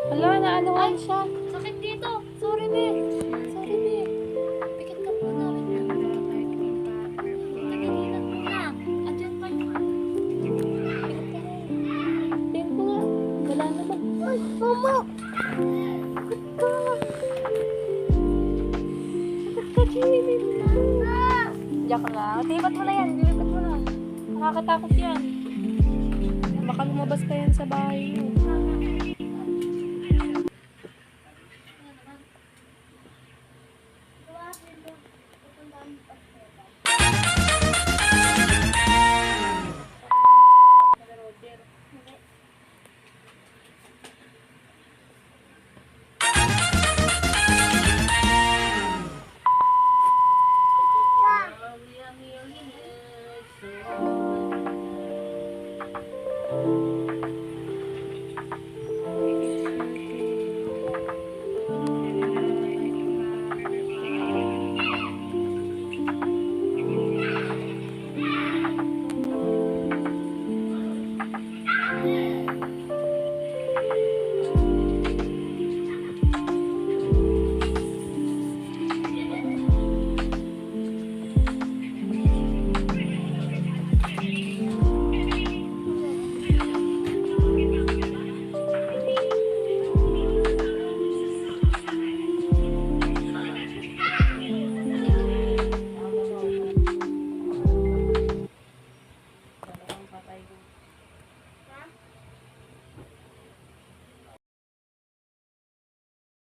Wala, naanuhan siya. Sakit dito. Sorry, be. Sorry, be. Pikit ka muna. Tagalinan muna. Andyan pa yung Tingin ko nga. Wala naman. Momo! Diyak lang. Lipat mo na yan. Lipat mo na. Nakakatakot yan. Baka lumabas pa yan sa bahay mo.